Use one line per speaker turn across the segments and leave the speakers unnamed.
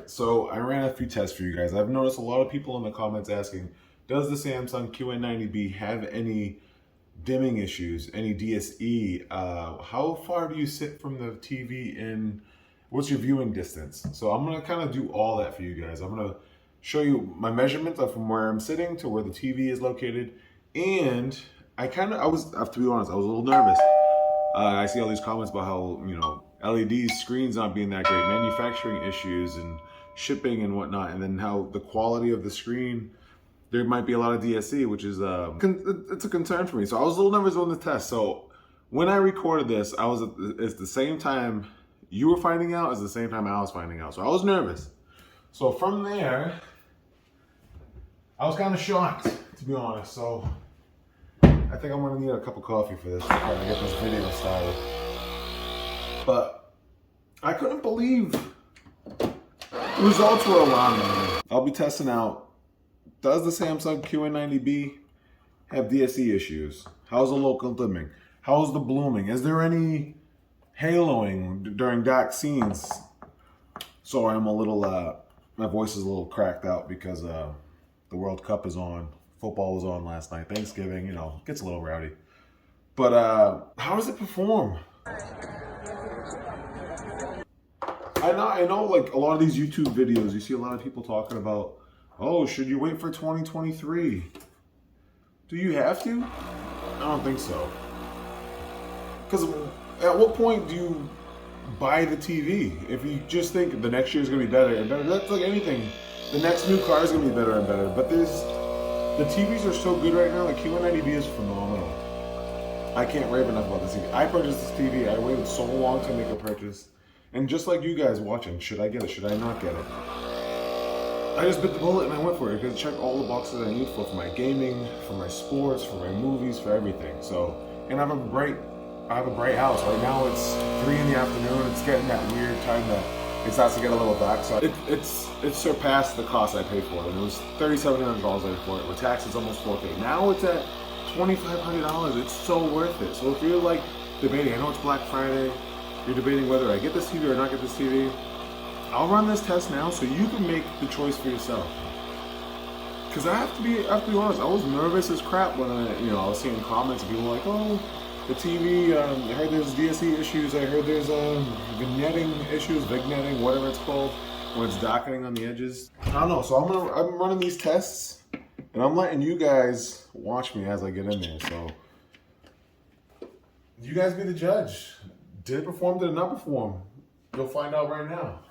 right, so I ran a few tests for you guys. I've noticed a lot of people in the comments asking, does the Samsung QN90B have any dimming issues, any DSE? How far do you sit from the TV and what's your viewing distance? So I'm gonna kind of do all that for you guys. I'm gonna show you my measurements from where I'm sitting to where the TV is located. And I have to be honest, I was a little nervous. I see all these comments about how, LED screens not being that great, manufacturing issues and shipping and whatnot, and then how the quality of the screen, there might be a lot of DSE, which is it's a concern for me. So I was a little nervous on the test. So when I recorded this, it's the same time you were finding out as the same time I was finding out. So I was nervous. So from there, I was kind of shocked, to be honest. So I think I'm gonna need a cup of coffee for this to try to get this video started. But I couldn't believe the results were alarming. I'll be testing out, does the Samsung QN90B have DSE issues? How's the local dimming? How's the blooming? Is there any haloing during dark scenes? Sorry, I'm a little, my voice is a little cracked out because the World Cup is on. Football was on last night. Thanksgiving, gets a little rowdy. But how does it perform? I know like a lot of these YouTube videos, you see a lot of people talking about, oh, should you wait for 2023? Do you have to? I don't think so. Because at what point do you buy the TV? If you just think the next year is going to be better and better, that's like anything. The next new car is going to be better and better. But the TVs are so good right now. The QN90B is phenomenal. I can't rave enough about this TV. I purchased this TV. I waited so long to make a purchase. And just like you guys watching, should I get it? Should I not get it? I just bit the bullet and I went for it because it checked all the boxes I need for my gaming, for my sports, for my movies, for everything. So, and I have a bright house. Right now it's 3 in the afternoon. It's getting that weird time that it starts to get a little dark. So it surpassed the cost I paid for it. And it was $3,700 I paid for it. With tax, it's almost $4,000. Now it's at $2,500. It's so worth it. So if you're like debating, I know it's Black Friday, you're debating whether I get this TV or not get this TV, I'll run this test now so you can make the choice for yourself. Because I have to be honest, I was nervous as crap when I was seeing comments and people like, oh, the TV, I heard there's DSE issues, I heard there's vignetting issues, vignetting, whatever it's called, when it's darkening on the edges. I don't know, so I'm running these tests and I'm letting you guys watch me as I get in there. So you guys be the judge. Did it perform, did it not perform? You'll find out right now.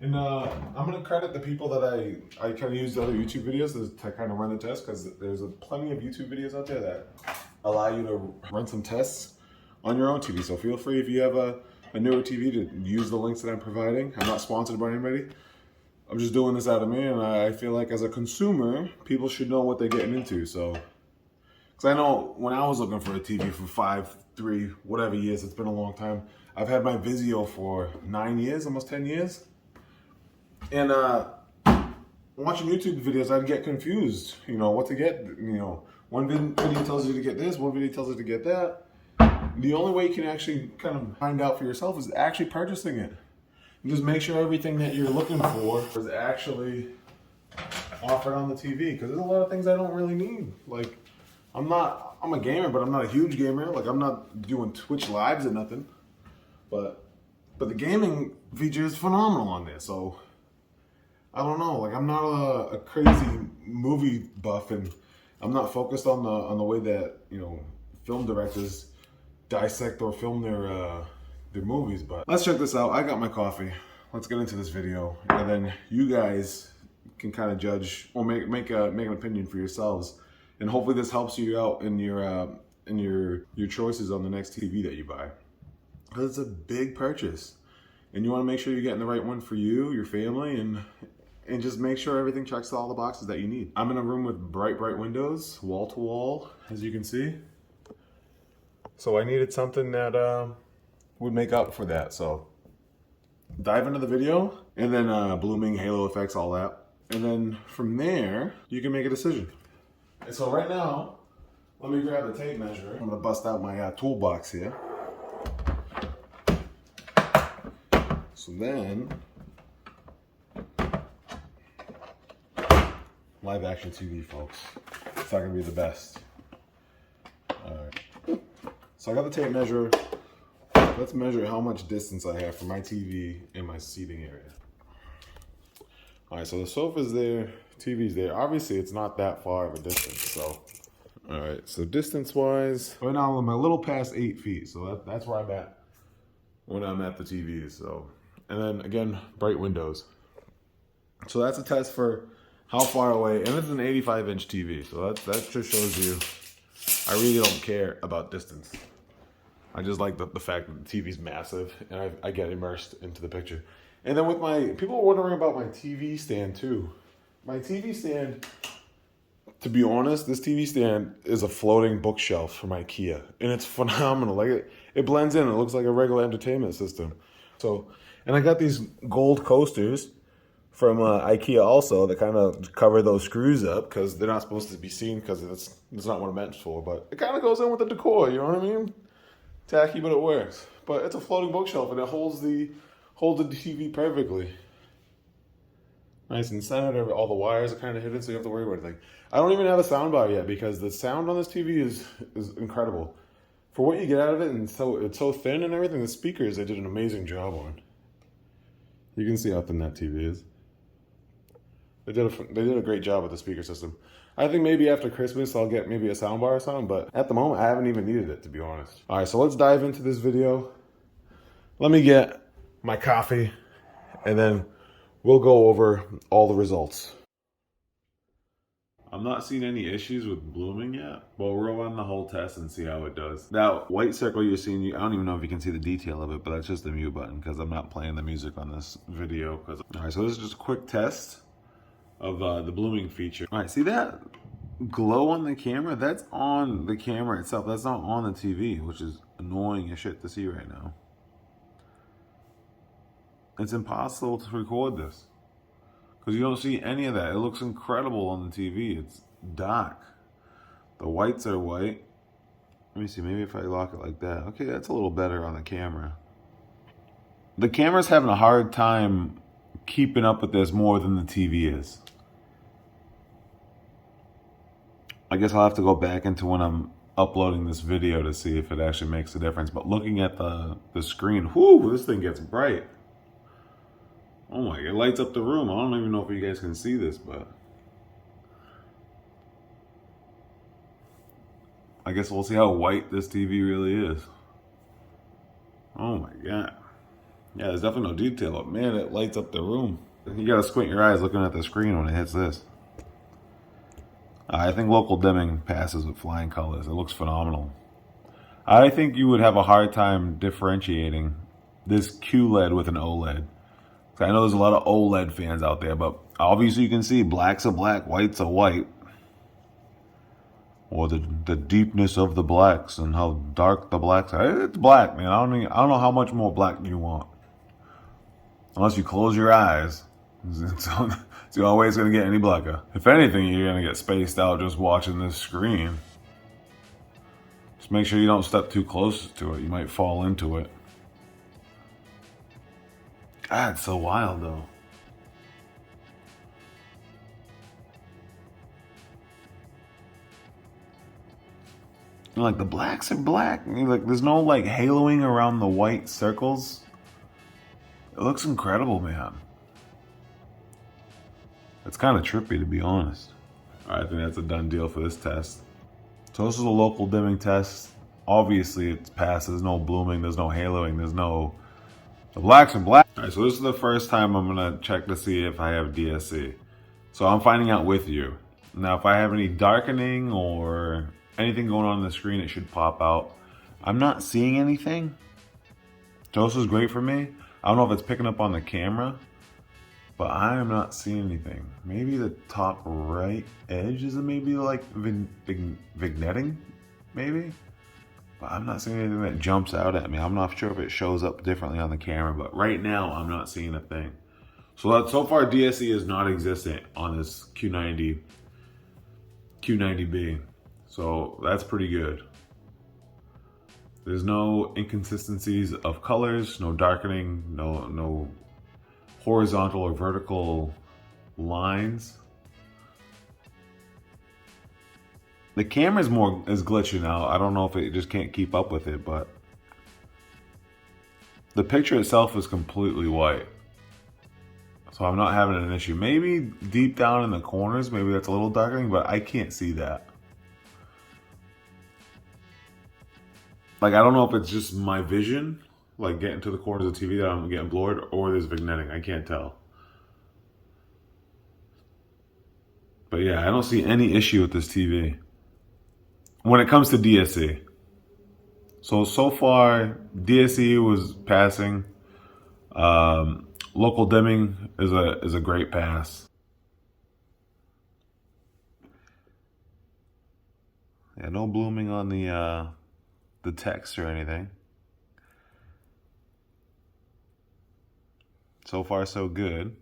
And I'm going to credit the people that I kind of used other YouTube videos to kind of run the test, because there's plenty of YouTube videos out there that allow you to run some tests on your own TV. So feel free, if you have a newer TV, to use the links that I'm providing. I'm not sponsored by anybody. I'm just doing this out of me, and I feel like as a consumer, people should know what they're getting into. So, because I know when I was looking for a TV for 5, 3, whatever years, it's been a long time. I've had my Vizio for 9 years, almost 10 years. And watching YouTube videos, I'd get confused, what to get. One video tells you to get this, one video tells you to get that. The only way you can actually kind of find out for yourself is actually purchasing it. And just make sure everything that you're looking for is actually offered on the TV, because there's a lot of things I don't really need. Like, I'm a gamer, but I'm not a huge gamer. Like, I'm not doing Twitch lives or nothing. But the gaming feature is phenomenal on there, so I don't know. Like, I'm not a crazy movie buff, and I'm not focused on the way that film directors dissect or film their movies. But let's check this out. I got my coffee. Let's get into this video, and then you guys can kind of judge or make an opinion for yourselves. And hopefully this helps you out in your choices on the next TV that you buy, because it's a big purchase, and you want to make sure you're getting the right one for you, your family, and just make sure everything checks all the boxes that you need. I'm in a room with bright windows, wall to wall, as you can see. So I needed something that would make up for that. So dive into the video, and then blooming, halo effects, all that. And then from there, you can make a decision. And so right now, let me grab the tape measure. I'm gonna bust out my toolbox here. So then, live action TV, folks. It's not gonna be the best. All right. So I got the tape measure. Let's measure how much distance I have from my TV and my seating area. All right, so the sofa's there, TV's there. Obviously, it's not that far of a distance, so. All right, so distance-wise, right now I'm a little past 8 feet, so that's where I'm at when I'm at the TV, so. And then, again, bright windows. So that's a test for how far away, and it's an 85-inch TV, so that just shows you I really don't care about distance. I just like the fact that the TV's massive and I get immersed into the picture. And then with people are wondering about my TV stand too. My TV stand, to be honest, this TV stand is a floating bookshelf from IKEA. And it's phenomenal. Like it blends in, it looks like a regular entertainment system. So, and I got these gold coasters from IKEA also that kind of cover those screws up because they're not supposed to be seen because it's not what it's meant for. But it kind of goes in with the decor, you know what I mean? Tacky, but it works. But it's a floating bookshelf and it holds the TV perfectly. Nice and centered. All the wires are kind of hidden, so you don't have to worry about anything. I don't even have a sound bar yet because the sound on this TV is incredible. For what you get out of it, and it's so thin and everything, the speakers they did an amazing job on. You can see how thin that TV is. They did a great job with the speaker system. I think maybe after Christmas I'll get maybe a soundbar or something, but at the moment I haven't even needed it, to be honest. All right, so let's dive into this video. Let me get my coffee and then we'll go over all the results. I'm not seeing any issues with blooming yet, but we'll run the whole test and see how it does. That white circle you're seeing, I don't even know if you can see the detail of it, but that's just the mute button because I'm not playing the music on this video. All right, so this is just a quick test of the blooming feature. All right, see that glow on the camera? That's on the camera itself. That's not on the TV, which is annoying as shit to see right now. It's impossible to record this because you don't see any of that. It looks incredible on the TV. It's dark. The whites are white. Let me see, maybe if I lock it like that. Okay, that's a little better on the camera. The camera's having a hard time keeping up with this more than the TV is. I guess I'll have to go back into when I'm uploading this video to see if it actually makes a difference. But looking at the screen, whoo, this thing gets bright. Oh my, it lights up the room. I don't even know if you guys can see this, but I guess we'll see how white this TV really is. Oh my God. Yeah, there's definitely no detail, but man, it lights up the room. You gotta squint your eyes looking at the screen when it hits this. I think local dimming passes with flying colors. It looks phenomenal. I think you would have a hard time differentiating this QLed with an OLED. I know there's a lot of OLED fans out there, but obviously you can see blacks are black, whites are white. Or the deepness of the blacks and how dark the blacks are. It's black, man. I don't know how much more black you want. Unless you close your eyes. It's always going to get any blacker. If anything, you're going to get spaced out just watching this screen. Just make sure you don't step too close to it. You might fall into it. God, it's so wild though. And like the blacks are black. Like there's no like haloing around the white circles. It looks incredible, man. It's kind of trippy, to be honest. All right, I think that's a done deal for this test. So this is a local dimming test. Obviously it's passed. There's no blooming, there's no haloing, there's no... The blacks are black. All right, so this is the first time I'm gonna check to see if I have DSE. So I'm finding out with you. Now, if I have any darkening or anything going on the screen, it should pop out. I'm not seeing anything. So this is great for me. I don't know if it's picking up on the camera, but I am not seeing anything. Maybe the top right edge is maybe like vignetting, maybe? But I'm not seeing anything that jumps out at me. I'm not sure if it shows up differently on the camera, but right now I'm not seeing a thing. So far DSE is not existent on this Q90B. So that's pretty good. There's no inconsistencies of colors, no darkening, no horizontal or vertical lines. The camera's is glitchy now. I don't know if it just can't keep up with it, but the picture itself is completely white. So I'm not having an issue. Maybe deep down in the corners, maybe that's a little darkening, but I can't see that. Like, I don't know if it's just my vision, like getting to the corners of the TV that I'm getting blurred, or there's vignetting. I can't tell. But yeah, I don't see any issue with this TV when it comes to DSE. So far, DSE was passing. Local dimming is a great pass. Yeah, no blooming on the text or anything. So far, so good.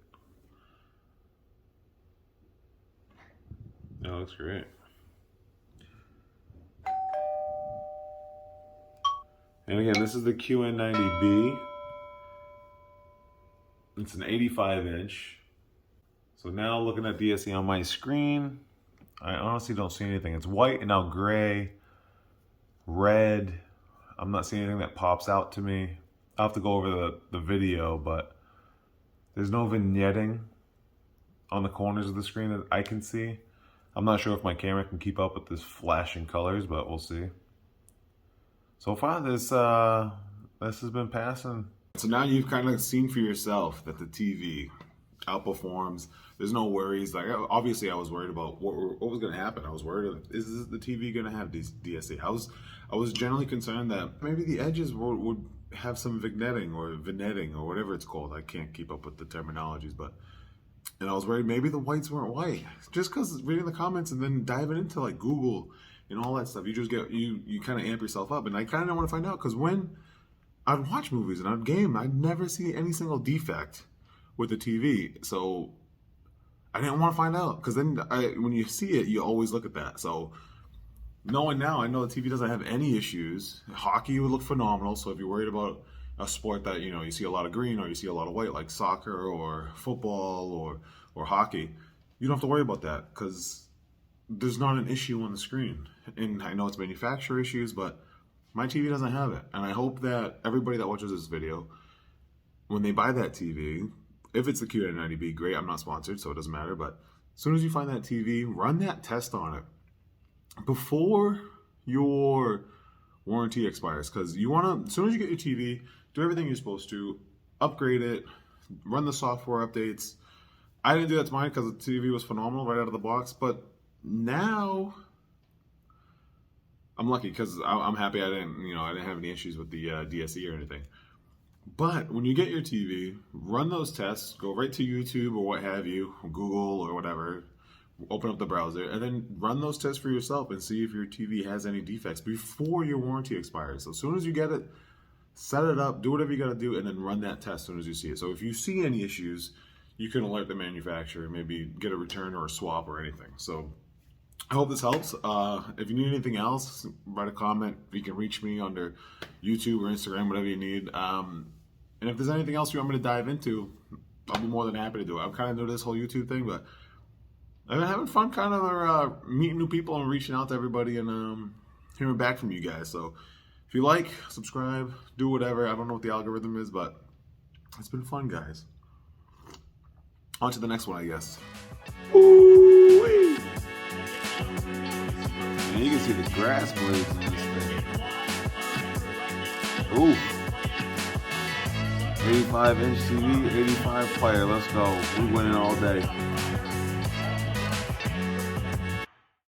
That looks great. And again, this is the QN90B. It's an 85-inch. So now looking at DSE on my screen, I honestly don't see anything. It's white and now gray, red. I'm not seeing anything that pops out to me. I'll have to go over the video, but there's no vignetting on the corners of the screen that I can see. I'm not sure if my camera can keep up with this flashing colors, but we'll see. So far, this has been passing. So now you've kind of seen for yourself that the TV outperforms. There's no worries. Like, obviously, I was worried about what was going to happen. I was worried, is the TV going to have these DSE? I was generally concerned that maybe the edges would have some vignetting or whatever it's called. I can't keep up with the terminologies, and I was worried maybe the whites weren't white. Just because reading the comments and then diving into like Google and all that stuff, you just get you kind of amp yourself up. And I kind of want to find out, because when I'd watch movies and I'd game, I'd never see any single defect with the TV. So I didn't want to find out, because then when you see it, you always look at that. So knowing now, I know the TV doesn't have any issues. Hockey would look phenomenal. So if you're worried about a sport that, you see a lot of green or you see a lot of white, like soccer or football or hockey, you don't have to worry about that, because there's not an issue on the screen. And I know it's manufacturer issues, but my TV doesn't have it. And I hope that everybody that watches this video, when they buy that TV, if it's the QN90B, great. I'm not sponsored, so it doesn't matter. But as soon as you find that TV, run that test on it before your warranty expires. Because you want to, as soon as you get your TV, do everything you're supposed to, upgrade it, run the software updates. I didn't do that to mine because the TV was phenomenal right out of the box. But now I'm lucky, because I'm happy I didn't have any issues with the DSE or anything. But when you get your TV, run those tests, go right to YouTube or what have you, Google or whatever, open up the browser, and then run those tests for yourself and see if your TV has any defects before your warranty expires. So as soon as you get it, set it up, do whatever you got to do, and then run that test as soon as you see it. So if you see any issues, you can alert the manufacturer, maybe get a return or a swap or anything. So I hope this helps. If you need anything else, write a comment. You can reach me under YouTube or Instagram, whatever you need. And if there's anything else you want me to dive into, I'll be more than happy to do it. I'm kind of new to this whole YouTube thing, but I've been having fun kind of meeting new people and reaching out to everybody and hearing back from you guys. So if you like, subscribe, do whatever. I don't know what the algorithm is, but it's been fun, guys. On to the next one, I guess. Ooh-wee. Man, you can see the grass blades in this thing. Ooh. 85-inch TV, 85 player. Let's go. We're winning all day.